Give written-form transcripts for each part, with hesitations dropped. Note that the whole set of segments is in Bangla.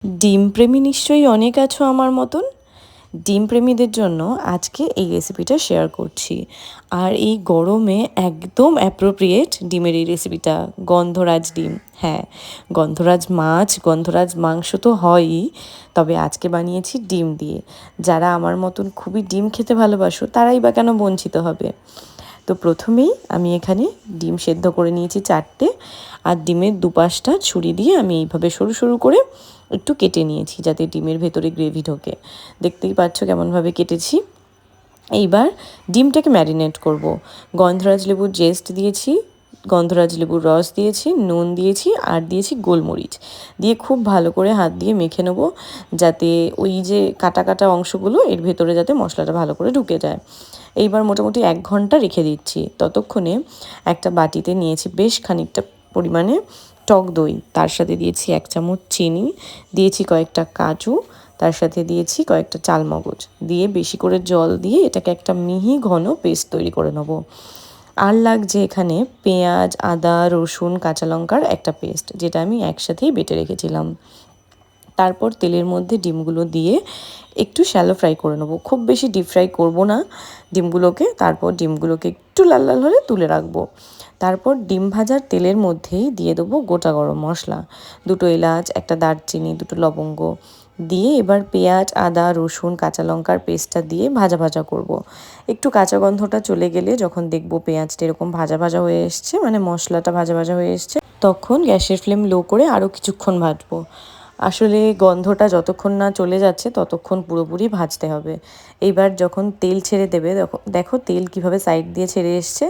ডিম প্রেমী নিশ্চয়ই অনেক আছো আমার মতন। ডিম প্রেমীদের জন্য আজকে এই রেসিপিটা শেয়ার করছি। আর এই গরমে একদম অ্যাপ্রোপ্রিয়েট ডিমের এই রেসিপিটা। গন্ধরাজ ডিম, হ্যাঁ, গন্ধরাজ মাছ, গন্ধরাজ মাংস তো হয়ই, তবে আজকে বানিয়েছি ডিম দিয়ে। যারা আমার মতন খুবই ডিম খেতে ভালোবাসো তারাই বা কেন বঞ্চিত হবে। তো প্রথমেই আমি এখানে ডিম সেদ্ধ করে নিয়েছি 4টে, আর ডিমের দুপাশটা ছুরি দিয়ে আমি এইভাবে সরু সরু করে একটু কেটে নিয়েছি যাতে ডিমের ভেতরে গ্রেভি ঢোকে। দেখতেই পাচ্ছ কেমনভাবে কেটেছি। এইবার ডিমটাকে ম্যারিনেট করব। গন্ধরাজ লেবুর জেস্ট দিয়েছি, গন্ধরাজ লেবুর রস দিয়েছি, নুন দিয়েছি আর দিয়েছি গোলমরিচ দিয়ে খুব ভালো করে হাত দিয়ে মেখে নেবো, যাতে ওই যে কাটা কাটা অংশগুলো এর ভেতরে যাতে মশলাটা ভালো করে ঢুকে যায়। এইবার মোটামুটি 1 ঘন্টা রেখে দিচ্ছি। ততক্ষণে একটা বাটিতে নিয়েছি বেশ খানিকটা পরিমাণে টক দই, তার সাথে দিয়েছি 1 চামচ চিনি, দিয়েছি কয়েকটা কাজু, তার সাথে দিয়েছি কয়েকটা চালমগজ, দিয়ে বেশি করে জল দিয়ে এটাকে একটা মিহি ঘন পেস্ট তৈরি করে নেবো। আর লাগছে এখানে পেঁয়াজ, আদা, রসুন, কাঁচা লঙ্কার একটা পেস্ট, যেটা আমি একসাথেই বেটে রেখেছিলাম। তারপর তেলের মধ্যে ডিমগুলো দিয়ে একটু শ্যালো ফ্রাই করে নেবো, খুব বেশি ডিপ ফ্রাই করবো না ডিমগুলোকে। তারপর ডিমগুলোকে একটু লাল লাল হলে তুলে রাখবো। তারপর ডিম ভাজার তেলের মধ্যেই দিয়ে দেবো গোটা গরম মশলা, 2টো এলাচ, একটা দারচিনি, 2টো লবঙ্গ দিয়ে এবার পেঁয়াজ, আদা, রসুন, কাঁচা লঙ্কার পেস্টটা দিয়ে ভাজা ভাজা করব। একটু কাঁচা গন্ধটা চলে গেলে যখন দেখবো পেঁয়াজটা এরকম ভাজা ভাজা হয়ে এসছে, মানে মশলাটা ভাজা ভাজা হয়ে এসছে, তখন গ্যাসের ফ্লেম লো করে আরও কিছুক্ষণ ভাজবো। আসলে গন্ধটা যতক্ষণ না চলে যাচ্ছে ততক্ষণ পুরোপুরি ভাজতে হবে। এইবার যখন তেল ছেড়ে দেবে, দেখো তেল কিভাবে সাইড দিয়ে ছেড়ে এসছে,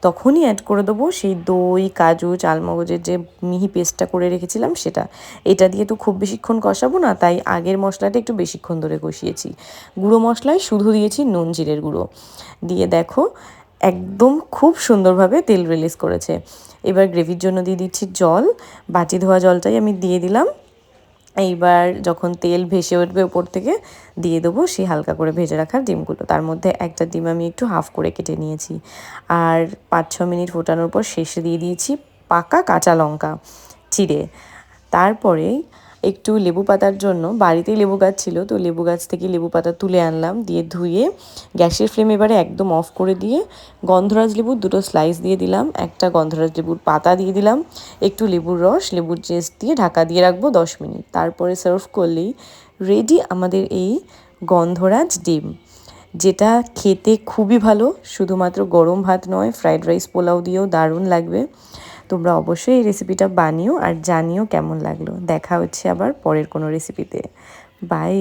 তখনই অ্যাড করে দেবো সেই দই, কাজু, চালমগজের যে মিহি পেস্টটা করে রেখেছিলাম সেটা। এটা দিয়ে তো খুব বেশিক্ষণ কষাবো না, তাই আগের মশলাটা একটু বেশিক্ষণ ধরে কষিয়েছি। গুঁড়ো মশলায় শুধু দিয়েছি নুন জিরের গুঁড়ো দিয়ে, দেখো একদম খুব সুন্দরভাবে তেল রিলিজ করেছে। এবার গ্রেভির জন্য দিয়ে দিচ্ছি জল, বাটি ধোয়া জলটাই আমি দিয়ে দিলাম। এইবার যখন তেল ভেসে উঠবে ওপর থেকে, দিয়ে দেবো সেই হালকা করে ভেজে রাখা ডিমগুলো। তার মধ্যে একটা ডিম আমি একটু হাফ করে কেটে নিয়েছি। আর 5-6 মিনিট ফোটানোর পর শেষে দিয়ে দিয়েছি পাকা কাঁচা লঙ্কা চিড়ে। তারপরে একটু লেবু পাতার জন্য, বাড়িতেই লেবু গাছ ছিল, তো লেবু গাছ থেকে লেবু পাতা তুলে আনলাম, দিয়ে ধুয়ে গ্যাসের ফ্লেম এবারে একদম অফ করে দিয়ে গন্ধরাজ লেবুর 2টো স্লাইস দিয়ে দিলাম, একটা গন্ধরাজ লেবুর পাতা দিয়ে দিলাম, একটু লেবুর রস, লেবুর জেস্ট দিয়ে ঢাকা দিয়ে রাখবো 10 মিনিট। তারপরে সার্ভ করলেই রেডি আমাদের এই গন্ধরাজ ডিম, যেটা খেতে খুবই ভালো। শুধুমাত্র গরম ভাত নয়, ফ্রাইড রাইস, পোলাও দিয়েও দারুণ লাগবে। তোমরা অবশ্যই এই রেসিপিটা বানিও আর জানিও কেমন লাগলো। দেখা হচ্ছে আবার পরের কোনো রেসিপিতে। বাই।